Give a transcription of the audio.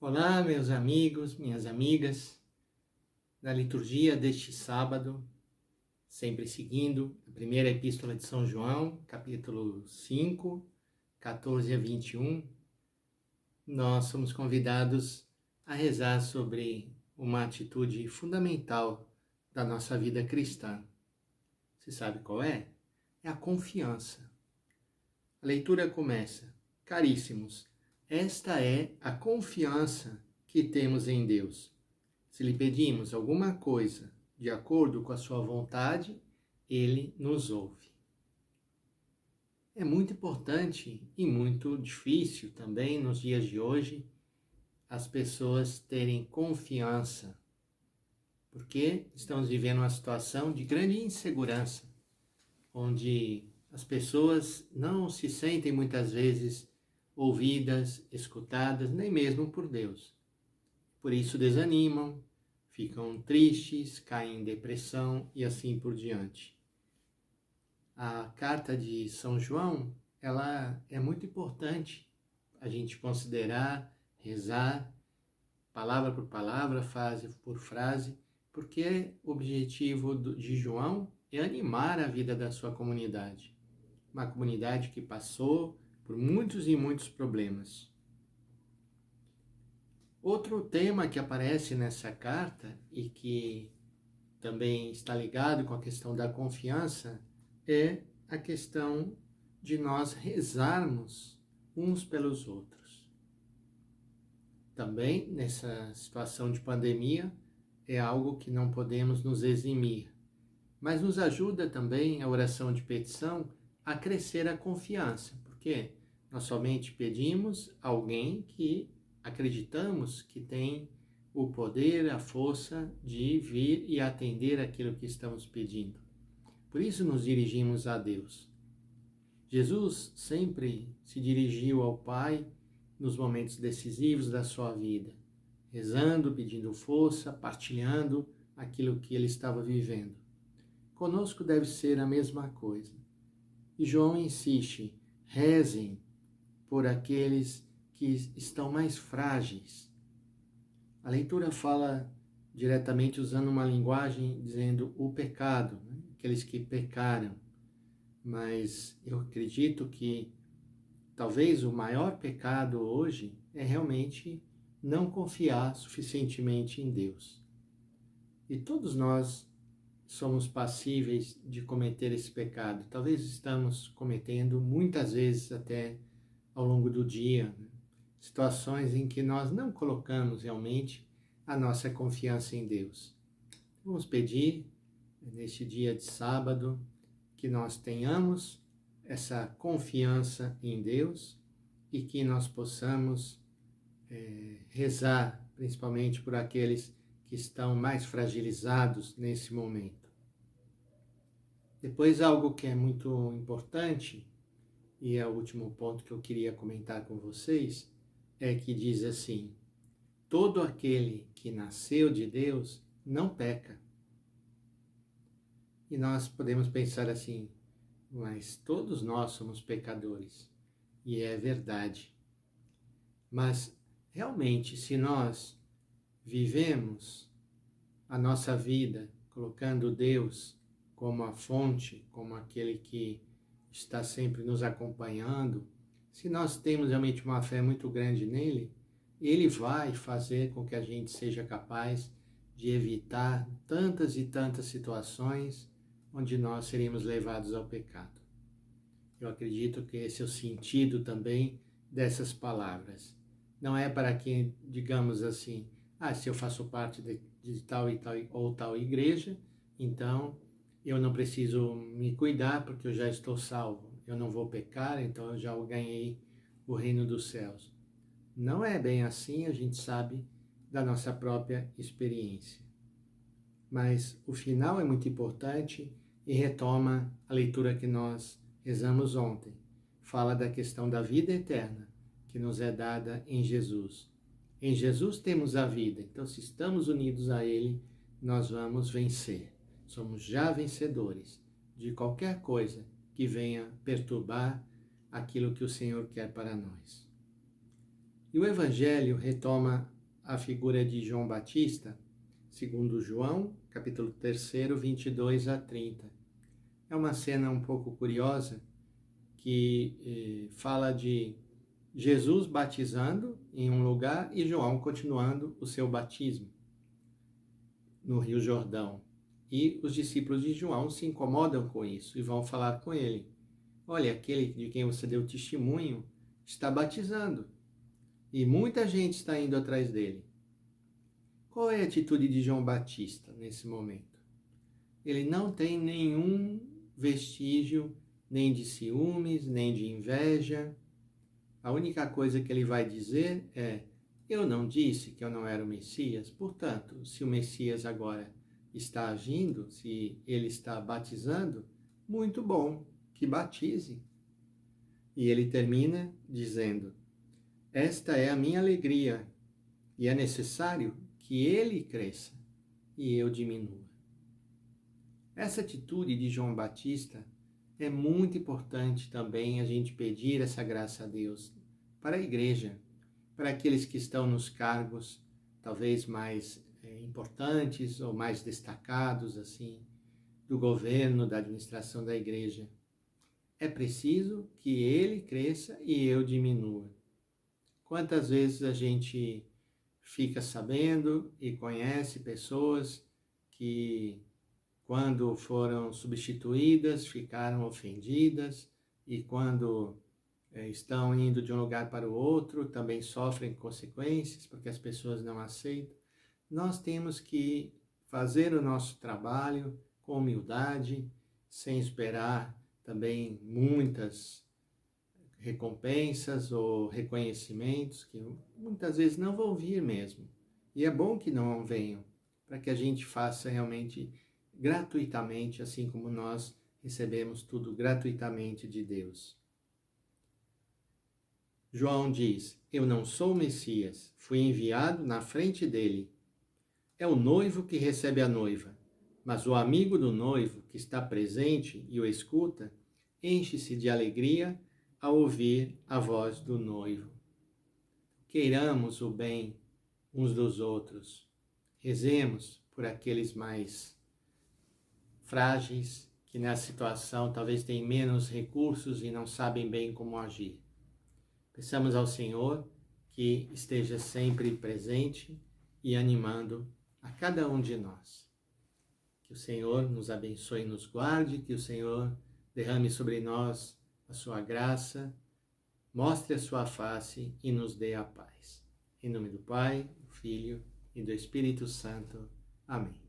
Olá, meus amigos, minhas amigas. Na liturgia deste sábado, sempre seguindo a primeira epístola de São João, capítulo 5, 14 a 21, nós somos convidados a rezar sobre uma atitude fundamental da nossa vida cristã. Você sabe qual é? É a confiança. A leitura começa: Caríssimos, esta é a confiança que temos em Deus. Se lhe pedimos alguma coisa de acordo com a sua vontade, ele nos ouve. É muito importante e muito difícil também nos dias de hoje as pessoas terem confiança, porque estamos vivendo uma situação de grande insegurança, onde as pessoas não se sentem muitas vezes ouvidas, escutadas, nem mesmo por Deus. Por isso desanimam, ficam tristes, caem em depressão e assim por diante. A carta de São João, ela é muito importante a gente considerar, rezar, palavra por palavra, frase por frase, porque o objetivo de João é animar a vida da sua comunidade. Uma comunidade que passou por muitos e muitos problemas. Outro tema que aparece nessa carta e que também está ligado com a questão da confiança é a questão de nós rezarmos uns pelos outros. Também nessa situação de pandemia é algo que não podemos nos eximir, mas nos ajuda também a oração de petição a crescer a confiança, porque nós somente pedimos a alguém que acreditamos que tem o poder, a força de vir e atender aquilo que estamos pedindo. Por isso nos dirigimos a Deus. Jesus sempre se dirigiu ao Pai nos momentos decisivos da sua vida, rezando, pedindo força, partilhando aquilo que ele estava vivendo. Conosco deve ser a mesma coisa. E João insiste: rezem por aqueles que estão mais frágeis. A leitura fala diretamente usando uma linguagem dizendo o pecado, né? Aqueles que pecaram. Mas eu acredito que talvez o maior pecado hoje é realmente não confiar suficientemente em Deus. E todos nós somos passíveis de cometer esse pecado. Talvez estamos cometendo muitas vezes até ao longo do dia, né? Situações em que nós não colocamos realmente a nossa confiança em Deus. Vamos pedir, neste dia de sábado, que nós tenhamos essa confiança em Deus e que nós possamos rezar, principalmente por aqueles que estão mais fragilizados nesse momento. Depois, algo que é muito importante, e é o último ponto que eu queria comentar com vocês, é que diz assim: todo aquele que nasceu de Deus não peca. E nós podemos pensar assim: mas todos nós somos pecadores. E é verdade. Mas realmente, se nós vivemos a nossa vida colocando Deus como a fonte, como aquele que está sempre nos acompanhando, se nós temos realmente uma fé muito grande nele, ele vai fazer com que a gente seja capaz de evitar tantas e tantas situações onde nós seríamos levados ao pecado. Eu acredito que esse é o sentido também dessas palavras. Não é para que, digamos assim, se eu faço parte de tal e tal ou tal igreja, então eu não preciso me cuidar porque eu já estou salvo. Eu não vou pecar, então eu já ganhei o reino dos céus. Não é bem assim, a gente sabe da nossa própria experiência. Mas o final é muito importante e retoma a leitura que nós rezamos ontem. Fala da questão da vida eterna que nos é dada em Jesus. Em Jesus temos a vida, então se estamos unidos a Ele, nós vamos vencer. Somos já vencedores de qualquer coisa que venha perturbar aquilo que o Senhor quer para nós. E o Evangelho retoma a figura de João Batista, segundo João, capítulo 3, 22 a 30. É uma cena um pouco curiosa que fala de Jesus batizando em um lugar e João continuando o seu batismo no Rio Jordão. E os discípulos de João se incomodam com isso e vão falar com ele. Olha, aquele de quem você deu testemunho está batizando e muita gente está indo atrás dele. Qual é a atitude de João Batista nesse momento? Ele não tem nenhum vestígio nem de ciúmes, nem de inveja. A única coisa que ele vai dizer é: eu não disse que eu não era o Messias, portanto, se o Messias agora está agindo, se ele está batizando, muito bom, que batize. E ele termina dizendo: esta é a minha alegria, e é necessário que ele cresça e eu diminua. Essa atitude de João Batista é muito importante também a gente pedir essa graça a Deus para a igreja, para aqueles que estão nos cargos talvez mais importantes ou mais destacados assim do governo, da administração da igreja. É preciso que ele cresça e eu diminua. Quantas vezes a gente fica sabendo e conhece pessoas que, quando foram substituídas, ficaram ofendidas e quando estão indo de um lugar para o outro, também sofrem consequências porque as pessoas não aceitam. Nós temos que fazer o nosso trabalho com humildade, sem esperar também muitas recompensas ou reconhecimentos que muitas vezes não vão vir mesmo. E é bom que não venham, para que a gente faça realmente gratuitamente, assim como nós recebemos tudo gratuitamente de Deus. João diz: eu não sou o Messias, fui enviado na frente dele. É o noivo que recebe a noiva, mas o amigo do noivo que está presente e o escuta, enche-se de alegria ao ouvir a voz do noivo. Queiramos o bem uns dos outros. Rezemos por aqueles mais frágeis, que nessa situação talvez têm menos recursos e não sabem bem como agir. Peçamos ao Senhor que esteja sempre presente e animando a cada um de nós. Que o Senhor nos abençoe e nos guarde, que o Senhor derrame sobre nós a sua graça, mostre a sua face e nos dê a paz. Em nome do Pai, do Filho e do Espírito Santo. Amém.